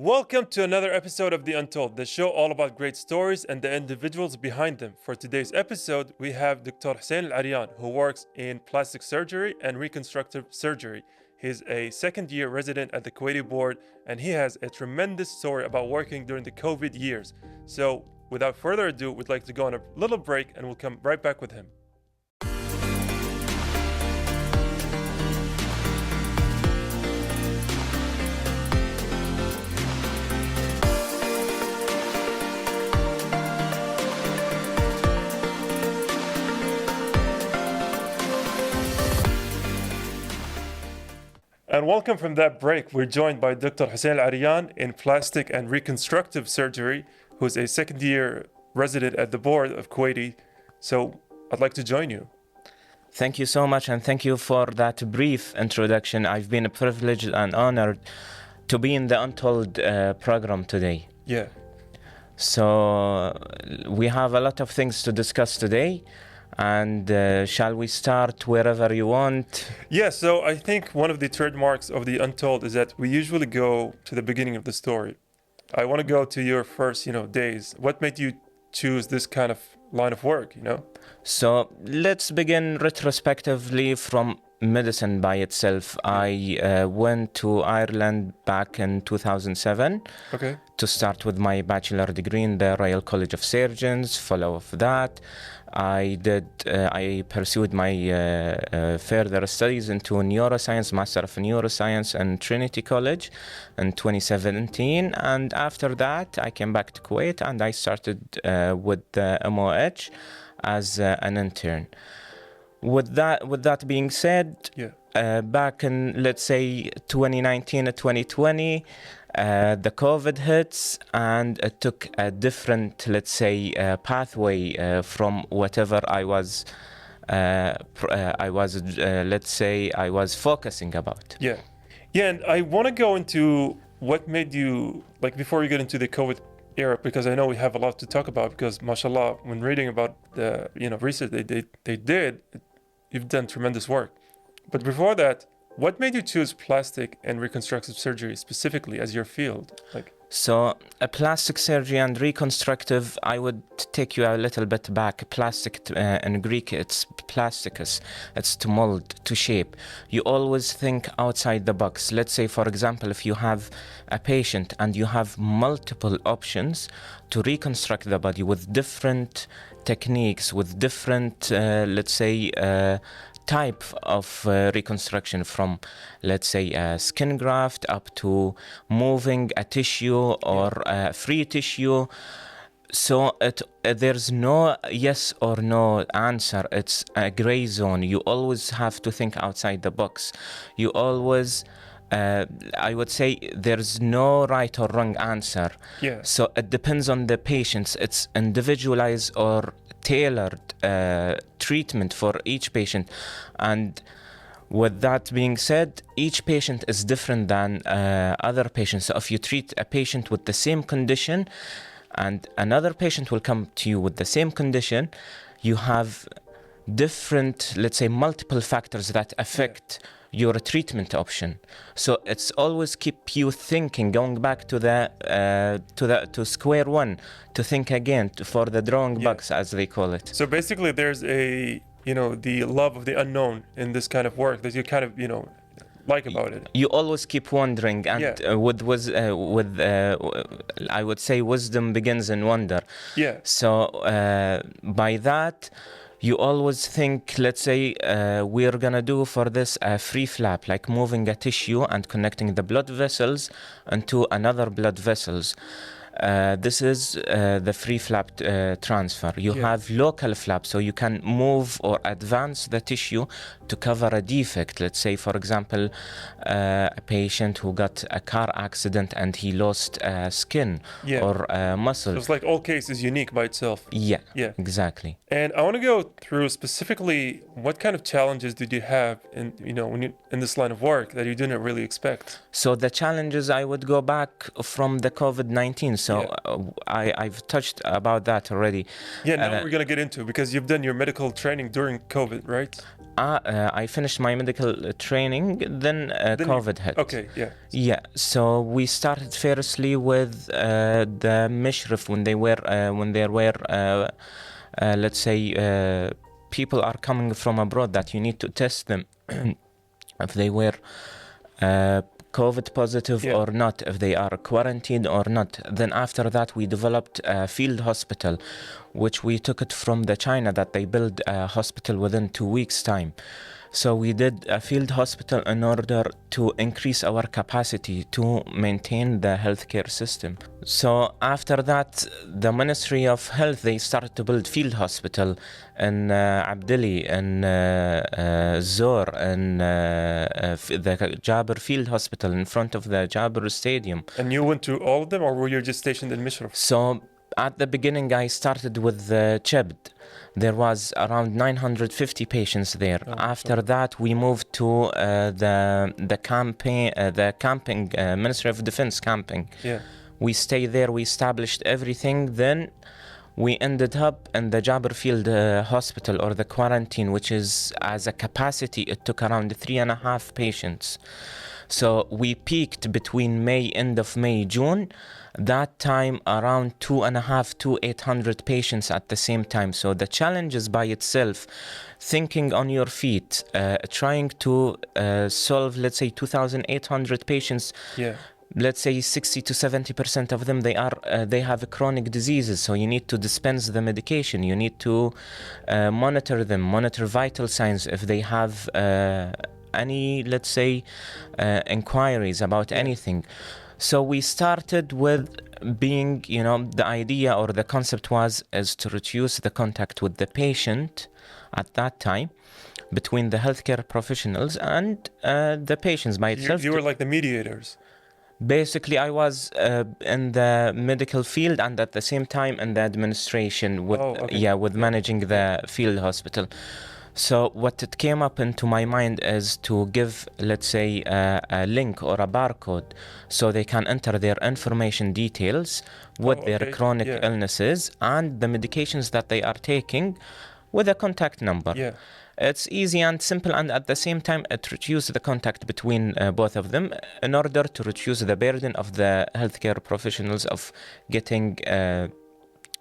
Welcome to another episode of The Untold, the show all about great stories and the individuals behind them. For today's episode, we have Dr. Hussain AlArian, who works in plastic surgery and reconstructive surgery. He's a second-year resident at the Kuwaiti board, and he has a tremendous story about working during the COVID years. So, without further ado, we'd like to go on a little break, and we'll come right back with him. And welcome from that break. We're joined by Dr. Hussain AlArian in plastic and reconstructive surgery, who's a second-year resident at the board of Kuwaiti. So I'd like to join you. Thank you so much, and thank you for that brief introduction. I've been privileged and honored to be in the Untold program today. Yeah. So we have a lot of things to discuss today. And shall we start wherever you want? Yeah, so I think one of the trademarks of the Untold is that we usually go to the beginning of the story. I want to go to your first, days. What made you choose this kind of line of work, So let's begin retrospectively from medicine by itself. I went to Ireland back in 2007 to start with my bachelor degree in the Royal College of Surgeons. Follow of that, I pursued my further studies into neuroscience, Master of Neuroscience in Trinity College in 2017. And after that, I came back to Kuwait and I started with the MOH as an intern. With that being said, back in, let's say, 2019 or 2020, the COVID hits, and it took a different, let's say, pathway from whatever I was focusing about. Yeah, and I want to go into what made you, before we get into the COVID era, because I know we have a lot to talk about, because mashallah, when reading about the research they did, you've done tremendous work. But before that, what made you choose plastic and reconstructive surgery specifically as your field? So, plastic surgery and reconstructive, I would take you a little bit back. Plastic, in Greek, it's plasticus. It's to mold, to shape. You always think outside the box. Let's say, for example, if you have a patient and you have multiple options to reconstruct the body with different techniques, with different, type of reconstruction, from, let's say, a skin graft up to moving a tissue or free tissue. So there's no yes or no answer. It's a gray zone. You always have to think outside the box. You always, I would say, there's no right or wrong answer. Yeah. So it depends on the patients. It's individualized or tailored treatment for each patient. And with that being said, each patient is different than other patients. So if you treat a patient with the same condition and another patient will come to you with the same condition, you have different, let's say, multiple factors that affect your treatment option. So it's always keep you thinking, going back to to square one, to think again, for the drawing box, as they call it. So basically, there's the love of the unknown in this kind of work that you kind of like about it. You always keep wondering, and I would say wisdom begins in wonder. Yeah. So by that, you always think, let's say, we're gonna do for this a free flap, like moving a tissue and connecting the blood vessels into another blood vessels. This is the free flap transfer. You have local flap, so you can move or advance the tissue to cover a defect. Let's say, for example, a patient who got a car accident and he lost skin or muscle. So it's like all cases unique by itself. Yeah, exactly. And I want to go through specifically what kind of challenges did you have in when you in this line of work that you didn't really expect. So the challenges, I would go back from the COVID-19. So I've touched about that already. Yeah, now we're going to get into, because you've done your medical training during COVID, right? I finished my medical training, then COVID hit. Okay, yeah. Yeah, so we started firstly with the Mishrif when there were let's say people are coming from abroad that you need to test them if they were COVID positive or not, if they are quarantined or not. Then after that, we developed a field hospital, which we took it from the China that they built a hospital within 2 weeks' time. So we did a field hospital in order to increase our capacity to maintain the healthcare system. So after that, the Ministry of Health, they started to build field hospital in Abdali, in Zor, in the Jabir Field Hospital in front of the Jabir Stadium. And you went to all of them, or were you just stationed in Mishraf? So at the beginning, I started with Chebd. There was around 950 patients there. After that, we moved to the camping, Ministry of Defense camping. Yeah. We stayed there. We established everything. Then we ended up in the Jabir Field Hospital, or the quarantine, which is as a capacity, it took around 3.5 patients. So we peaked between end of May, June. That time around 2.5 to 800 patients at the same time. So the challenge is by itself, thinking on your feet, trying to solve, let's say, 2,800 patients. Yeah. Let's say 60 to 70% of them, they have chronic diseases. So you need to dispense the medication. You need to monitor them, monitor vital signs if they have any, let's say, inquiries about anything. So we started with being, the idea or the concept is to reduce the contact with the patient at that time between the healthcare professionals and the patients by itself. You were like the mediators. Basically, I was in the medical field and at the same time in the administration with managing the field hospital. So what it came up into my mind is to give, let's say, a link or a barcode so they can enter their information details with their chronic illnesses and the medications that they are taking with a contact number. Yeah. It's easy and simple, and at the same time, it reduces the contact between both of them in order to reduce the burden of the healthcare professionals of getting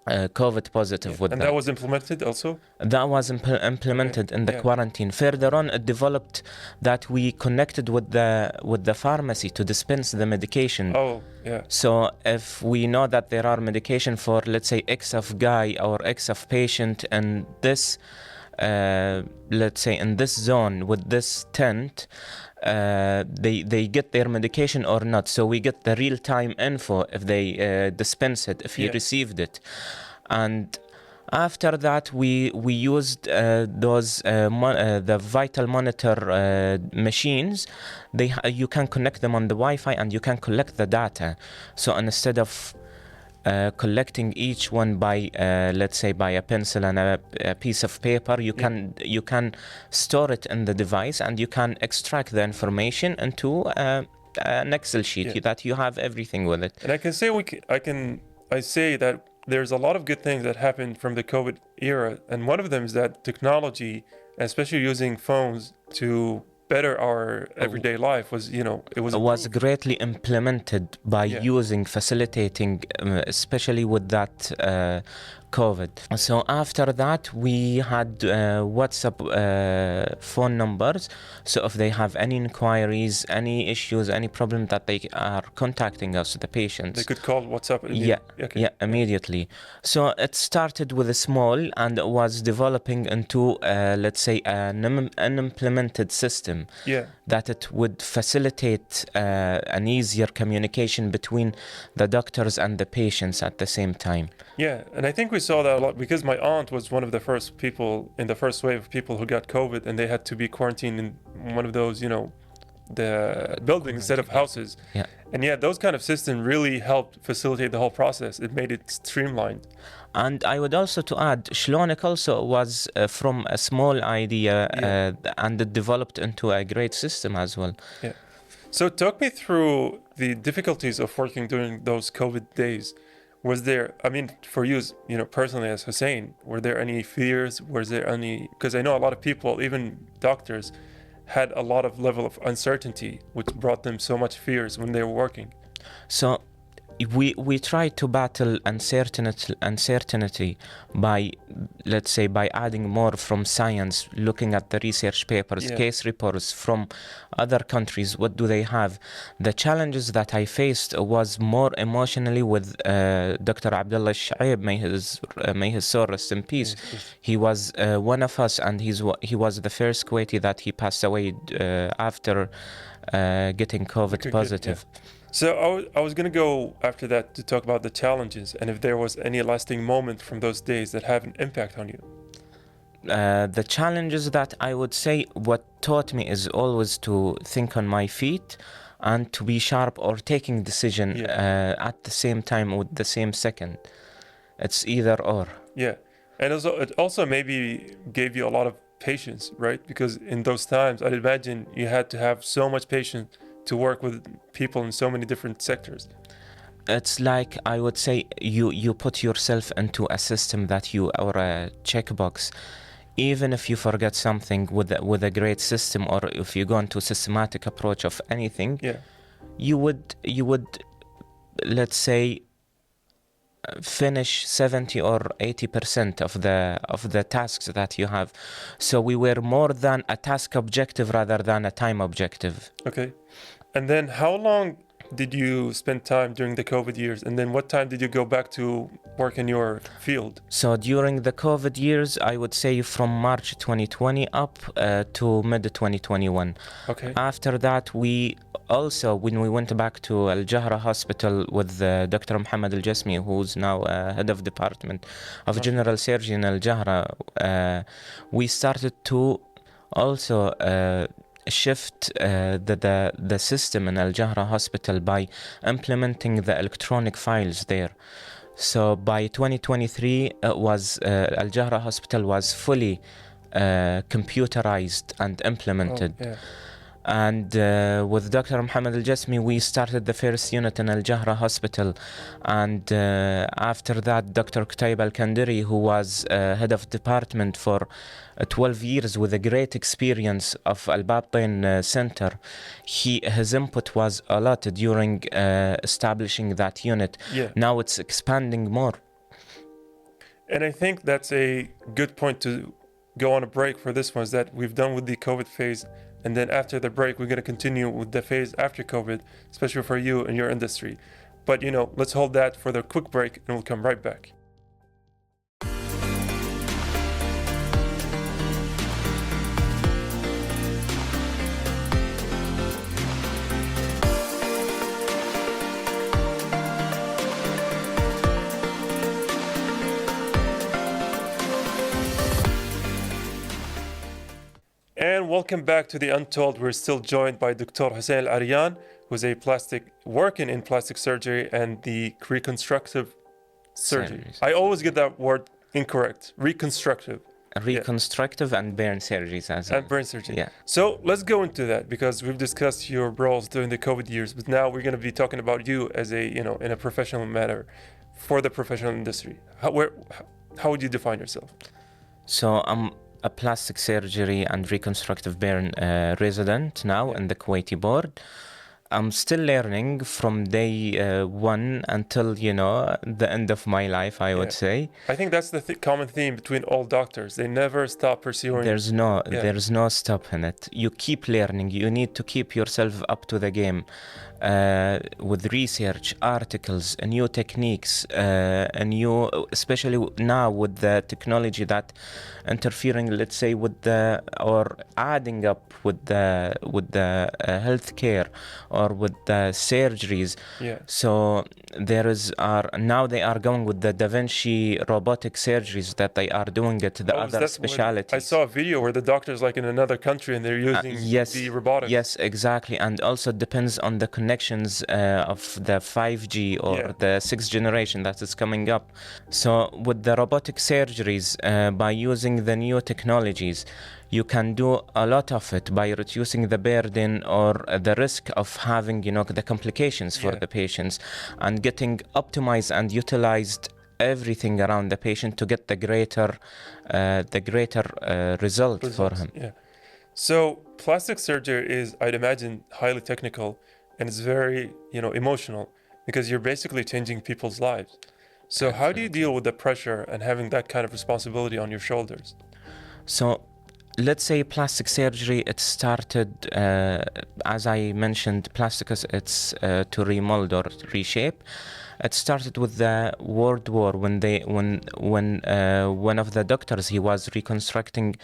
COVID positive with and that was implemented also? That was implemented in the quarantine. Further on, it developed that we connected with the pharmacy to dispense the medication. Oh, yeah. So if we know that there are medication for, let's say, X of guy or X of patient, and this, let's say, in this zone with this tent, they get their medication or not. So we get the real-time info if they dispense it, if he received it. And after that, we used the vital monitor machines. You can connect them on the Wi-Fi and you can collect the data. So instead of collecting each one by, let's say, by a pencil and a piece of paper, you can store it in the device and you can extract the information into an Excel sheet that you have everything with it. And I can say I say that there's a lot of good things that happened from the COVID era, and one of them is that technology, especially using phones to better our everyday life, was greatly implemented by facilitating, especially with that COVID. So after that, we had WhatsApp phone numbers. So if they have any inquiries, any issues, any problem that they are contacting us, the patients, they could call WhatsApp. Immediately. So it started with a small and it was developing into, let's say, an unimplemented system. That it would facilitate an easier communication between the doctors and the patients at the same time. Yeah, and I think we saw that a lot because my aunt was one of the first people in the first wave of people who got COVID, and they had to be quarantined in one of those, the buildings instead of houses. Yeah. And those kind of systems really helped facilitate the whole process. It made it streamlined. And I would also to add, Shlonik also was from a small idea and it developed into a great system as well. Yeah. So talk me through the difficulties of working during those COVID days. Was there, I mean, for you, personally as Hussein, were there any fears? Was there any, because I know a lot of people, even doctors, had a lot of level of uncertainty, which brought them so much fears when they were working. So we try to battle uncertainty by, let's say, by adding more from science, looking at the research papers, case reports from other countries. What do they have? The challenges that I faced was more emotionally with Dr. Abdullah Shaib, may his soul rest in peace. Yes. He was one of us, and he was the first Kuwaiti that he passed away after getting COVID positive. So I was going to go after that to talk about the challenges and if there was any lasting moment from those days that have an impact on you. The challenges that I would say what taught me is always to think on my feet and to be sharp or taking decision at the same time with the same second. It's either or. Yeah. And it also maybe gave you a lot of patience, right? Because in those times, I'd imagine you had to have so much patience to work with people in so many different sectors. It's like, I would say, you put yourself into a system that or a checkbox. Even if you forget something with a great system, or if you go into a systematic approach of anything, you would, let's say, finish 70 or 80% of the tasks that you have. So we were more than a task objective rather than a time objective. Okay. And then how long did you spend time during the COVID years? And then what time did you go back to work in your field? So during the COVID years, I would say from March 2020 up to mid 2021. Okay. After that, we also, when we went back to Al Jahra Hospital with Dr. Muhammad Al Jasmi, who's now head of department of general surgery in Al Jahra, we started to also shift the system in Al Jahra Hospital by implementing the electronic files there. So by 2023, Al Jahra Hospital was fully computerized and implemented. And with Dr. Muhammad Al Jasmi, we started the first unit in Al Jahra Hospital. And after that, Dr. Qutayb Al Kandiri, who was head of department for 12 years with a great experience of Al Batin Center, his input was a lot during establishing that unit. Now it's expanding more. And I think that's a good point to go on a break for this one, is that we've done with the COVID phase. And then after the break, we're going to continue with the phase after COVID, especially for you and your industry. But, let's hold that for the quick break and we'll come right back. And welcome back to the Untold. We're still joined by Dr. Hussain AlArian, who's working in plastic surgery and the reconstructive surgery. I always get that word incorrect. Reconstructive. And burn surgeries as well. And burn surgery. Yeah. So let's go into that, because we've discussed your roles during the COVID years, but now we're going to be talking about you as in a professional manner for the professional industry. How would you define yourself? So I'm a plastic surgery and reconstructive burn resident now in the Kuwaiti board. I'm still learning from day one until, the end of my life, I would say. I think that's the common theme between all doctors. They never stop pursuing. There's no stop in it. You keep learning. You need to keep yourself up to the game with research, articles, new techniques, especially now with the technology that interfering, let's say, or adding up with the healthcare or with the surgeries. So now they are going with the Da Vinci robotic surgeries that they are doing it, the other specialties. I saw a video where the doctor's like in another country and they're using the robotics. Yes, exactly. And also it depends on the connections of the 5G or the 6th generation that is coming up. So with the robotic surgeries, by using the new technologies, you can do a lot of it by reducing the burden or the risk of having, the complications for the patients, and getting optimized and utilized everything around the patient to get the greater result for him. Yeah. So plastic surgery is, I'd imagine, highly technical, and it's very, emotional, because you're basically changing people's lives. So how do you deal with the pressure and having that kind of responsibility on your shoulders? So let's say plastic surgery, it started, as I mentioned, plasticus, it's to remold or reshape. It started with the World War when one of the doctors, he was reconstructing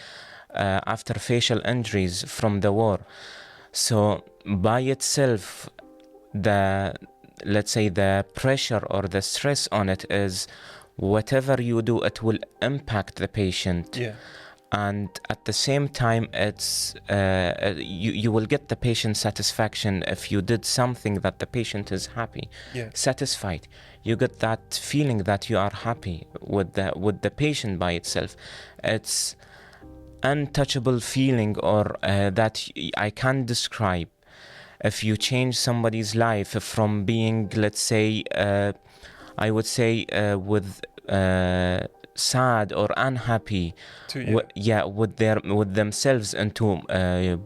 after facial injuries from the war. So by itself, let's say the pressure or the stress on it is whatever you do, it will impact the patient. Yeah. And at the same time, it's you will get the patient satisfaction if you did something that the patient is happy, satisfied. You get that feeling that you are happy with the patient by itself. It's untouchable feeling, or that I can't describe. If you change somebody's life from being, let's say, I would say, with sad or unhappy, with themselves, into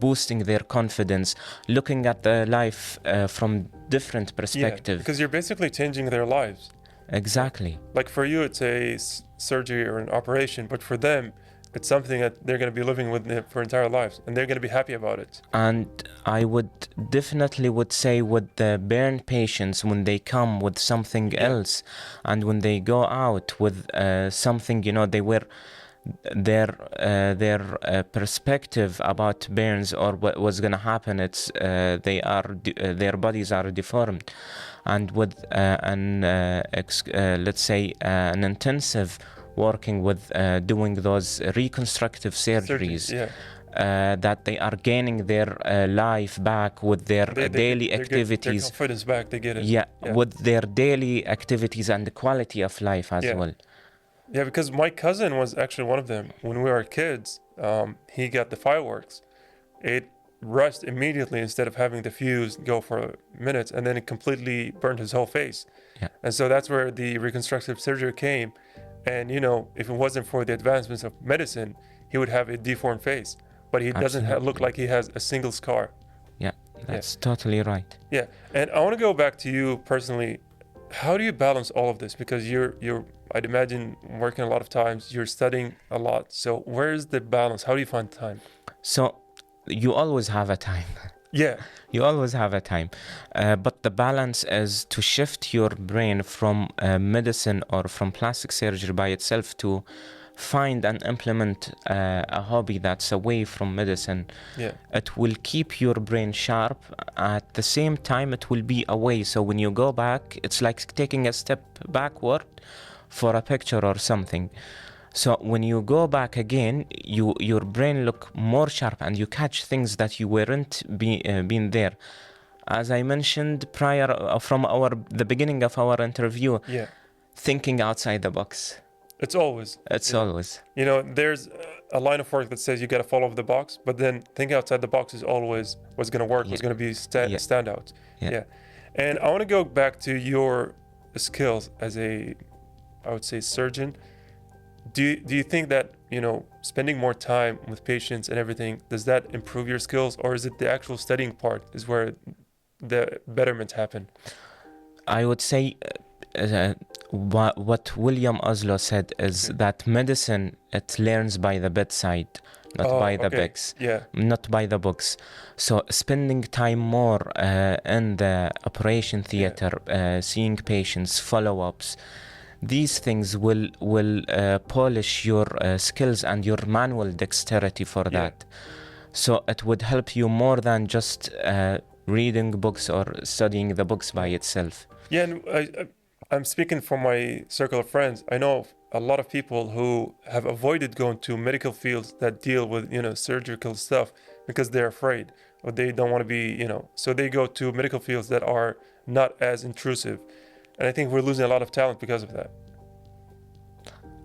boosting their confidence, looking at the life from different perspective. Because you're basically changing their lives. Exactly. Like for you, it's a surgery or an operation, but for them, it's something that they're going to be living with for entire lives, and they're going to be happy about it. And I would definitely say with the burn patients, when they come with something else, and when they go out with something, they were their perspective about burns or what was going to happen, it's their bodies are deformed, and with let's say an intensive working with doing those reconstructive surgeries, that they are gaining their life back with their daily activities. Their confidence back, they get it. With their daily activities and the quality of life as well. Yeah, because my cousin was actually one of them. When we were kids, he got the fireworks. It rushed immediately instead of having the fuse go for minutes, and then it completely burned his whole face. And so that's where the reconstructive surgery came. And, if it wasn't for the advancements of medicine, he would have a deformed face. But he doesn't look like he has a single scar. Yeah, that's totally right. Yeah, and I want to go back to you personally. How do you balance all of this? Because you're I'd imagine working a lot of times, you're studying a lot. So where's the balance? How do you find time? So you always have a time. You always have a time. But the balance is to shift your brain from medicine or from plastic surgery by itself to find and implement a hobby that's away from medicine. It will keep your brain sharp. At the same time, it will be away. So when you go back, it's like taking a step backward for a picture or something. So when you go back again, your brain look more sharp, and you catch things that you weren't been there. As I mentioned prior, from the beginning of our interview, thinking outside the box. It's always. There's a line of work that says you got to follow the box, but then thinking outside the box is always what's going to work, what's going to be standout. And I want to go back to your skills as I would say, surgeon. Do you think that, spending more time with patients and everything, does that improve your skills, or is it the actual studying part is where the betterments happen? I would say what William Oslo said is that medicine, it learns by the bedside, not by the books. Not by the books. So spending time more in the operation theater, seeing patients, follow-ups, these things will polish your skills and your manual dexterity for that. So it would help you more than just reading books or studying the books by itself. And I'm speaking from my circle of friends. I know a lot of people who have avoided going to medical fields that deal with, surgical stuff because they're afraid, or they don't want to be, so they go to medical fields that are not as intrusive. And I think we're losing a lot of talent because of that.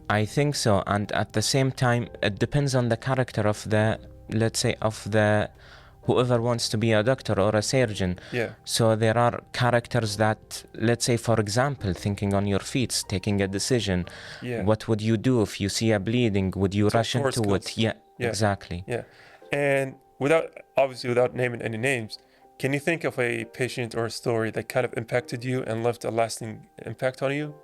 I think so, and at the same time, it depends on the character of the, let's say, of the whoever wants to be a doctor or a surgeon. Yeah. So there are characters that, let's say, for example, thinking on your feet, taking a decision. Yeah. What would you do if you see a bleeding? Would you rush into skills. it? Yeah, exactly. Yeah. And without naming any names, can you think of a patient or a story that kind of impacted you and left a lasting impact on you?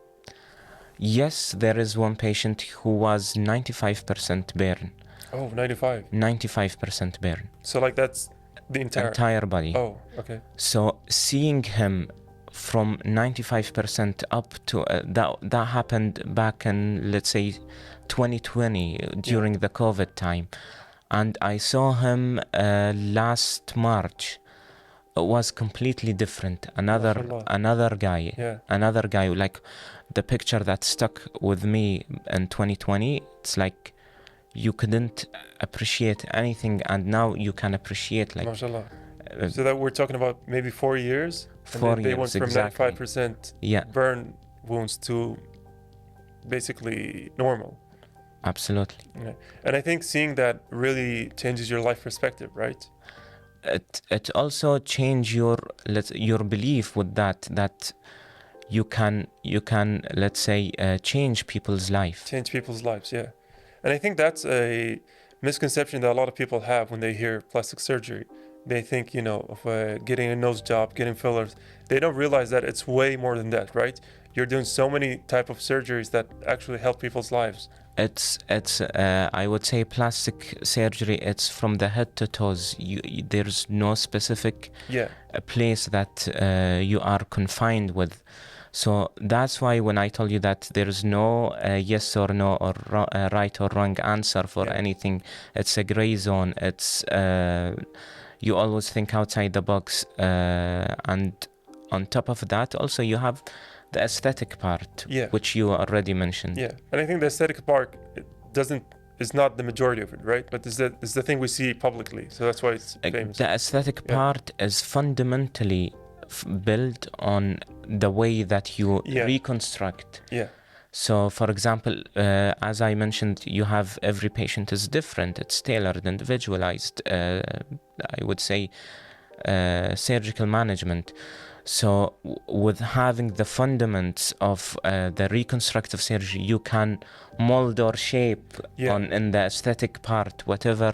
Yes, there is one patient who was 95% burn. Oh, 95. 95% burn. So like that's the entire body. Oh, okay. So seeing him from 95% up to that happened back in, let's say, 2020 during the COVID time, and I saw him last March. It was completely different. Another guy. Another guy. Like the picture that stuck with me in 2020. It's like you couldn't appreciate anything, and now you can appreciate. Like, MashaAllah. So that we're talking about maybe 4 years. 4 years. They went from exactly. 95% burn wounds to basically normal. Absolutely. Yeah. And I think seeing that really changes your life perspective, right? It also change your belief with that you can let's say change people's life. Change people's lives, yeah. And I think that's a misconception that a lot of people have when they hear plastic surgery. They think, of getting a nose job, getting fillers. They don't realize that it's way more than that, right? You're doing so many type of surgeries that actually help people's lives. It's I would say plastic surgery, it's from the head to toes. There's no specific place that you are confined with. So that's why when I told you that there's no yes or no or right or wrong answer for anything, it's a gray zone. It's you always think outside the box, and on top of that also you have the aesthetic part, which you already mentioned. Yeah, and I think the aesthetic part is not the majority of it, right? But it's the thing we see publicly, so that's why it's famous. The aesthetic part is fundamentally built on the way that you reconstruct. Yeah. So, for example, as I mentioned, you have every patient is different. It's tailored, individualized. I would say surgical management. So with having the fundamentals of the reconstructive surgery, you can mold or shape in the aesthetic part whatever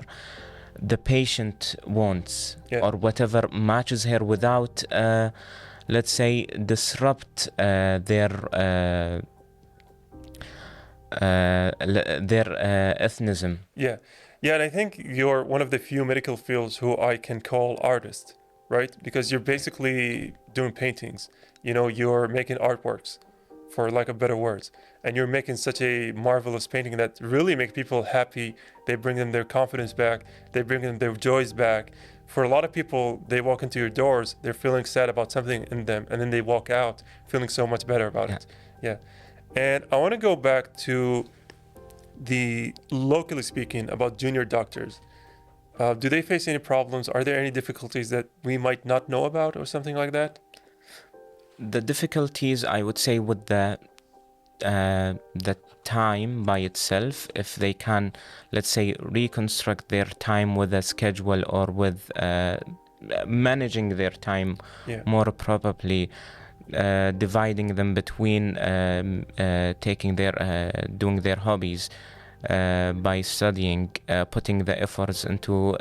the patient wants or whatever matches her without, let's say, disrupt their ethnism. Yeah, and I think you're one of the few medical fields who I can call artist, right? Because you're basically doing paintings. You're making artworks, for lack of better words, and you're making such a marvelous painting that really make people happy. They bring them their confidence back. They bring them their joys back. For a lot of people, they walk into your doors, they're feeling sad about something in them, and then they walk out feeling so much better about it. Yeah. And I want to go back to the locally speaking about junior doctors. Do they face any problems? Are there any difficulties that we might not know about or something like that? The difficulties, I would say, with the time by itself, if they can, let's say, reconstruct their time with a schedule or with managing their time more probably, dividing them between doing their hobbies, by studying, putting the efforts into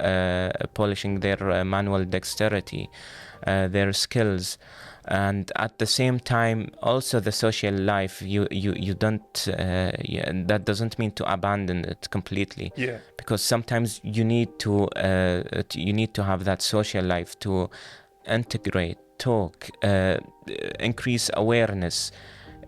polishing their manual dexterity, their skills, and at the same time also the social life. You don't that doesn't mean to abandon it completely, because sometimes you need to have that social life to integrate, talk, increase awareness,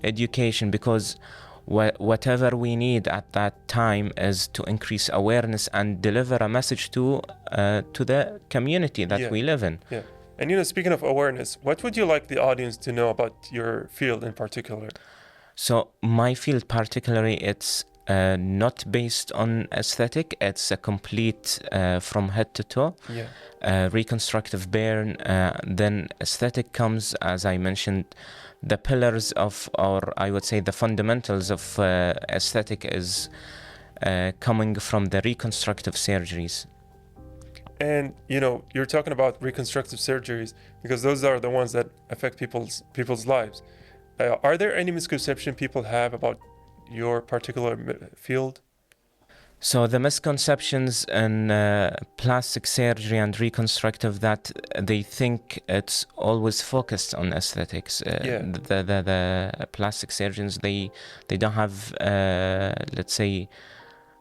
education, because whatever we need at that time is to increase awareness and deliver a message to the community that we live in. Yeah. And speaking of awareness, what would you like the audience to know about your field in particular? So my field particularly, it's not based on aesthetic. It's a complete from head to toe. Reconstructive burn. Then aesthetic comes, as I mentioned, the pillars of, or I would say the fundamentals of aesthetic is coming from the reconstructive surgeries. And you're talking about reconstructive surgeries because those are the ones that affect people's lives. Are there any misconceptions people have about your particular field? So the misconceptions in plastic surgery and reconstructive, that they think it's always focused on aesthetics. The plastic surgeons, they don't have let's say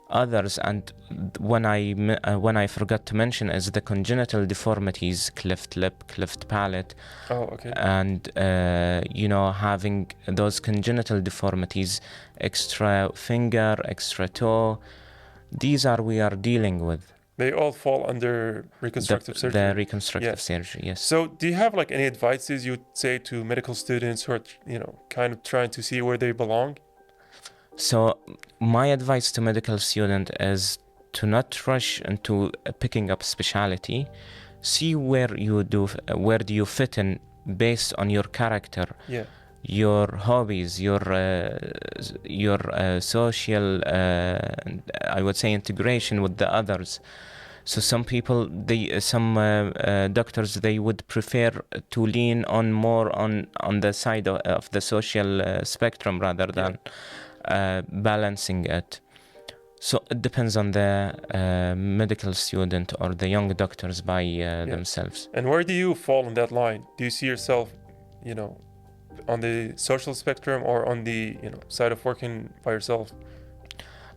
others. And when I forgot to mention is the congenital deformities, cleft lip, cleft palate. And having those congenital deformities, extra finger, extra toe, these we are dealing with. They all fall under reconstructive surgery. The reconstructive surgery, yes. So do you have like any advices you'd say to medical students who are, kind of trying to see where they belong? So my advice to medical student is to not rush into picking up specialty. See where do you fit in based on your character. Your hobbies, your social, I would say, integration with the others. So some people, some doctors, they would prefer to lean on more on the side of the social spectrum rather than balancing it. So it depends on the medical student or the young doctors by themselves. And where do you fall in that line? Do you see yourself, on the social spectrum or on the side of working by yourself?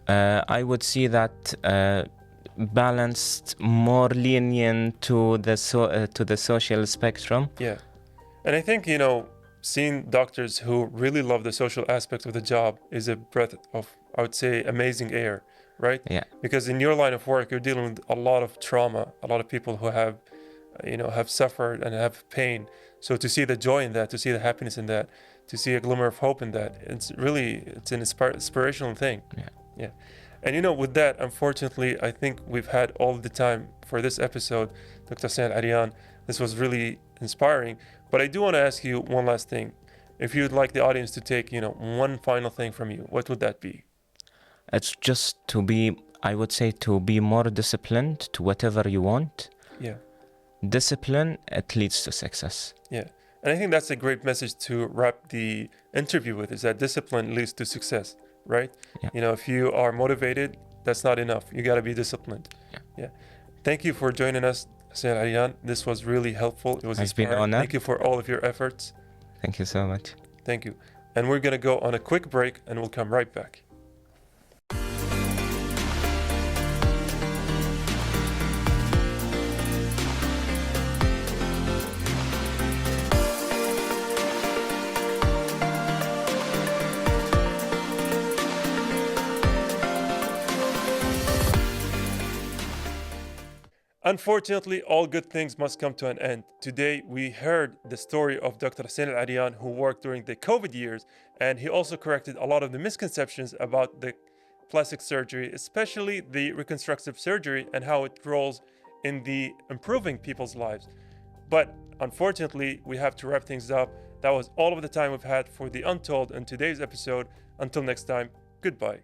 I would see that balanced, more lenient to the social spectrum. And I think seeing doctors who really love the social aspect of the job is a breath of, I would say, amazing air, right? Because in your line of work, you're dealing with a lot of trauma, a lot of people who have suffered and have pain. So to see the joy in that, to see the happiness in that, to see a glimmer of hope in that, it's an inspirational thing. And with that, unfortunately, I think we've had all the time for this episode, Dr. Hussain AlArian. This was really inspiring. But I do want to ask you one last thing. If you'd like the audience to take, one final thing from you, what would that be? It's just I would say, to be more disciplined to whatever you want. Discipline, it leads to success. And I think that's a great message to wrap the interview with, is that discipline leads to success, right? If you are motivated, that's not enough. You got to be disciplined. Thank you for joining us, Hussain AlArian. This was really helpful. It was inspiring. Been honored. Thank you for all of your efforts. Thank you so much. Thank you. And we're going to go on a quick break and we'll come right back. Unfortunately, all good things must come to an end. Today, we heard the story of Dr. Hussain AlArian, who worked during the COVID years, and he also corrected a lot of the misconceptions about the plastic surgery, especially the reconstructive surgery and how it rolls in the improving people's lives. But unfortunately, we have to wrap things up. That was all of the time we've had for the Untold in today's episode. Until next time, goodbye.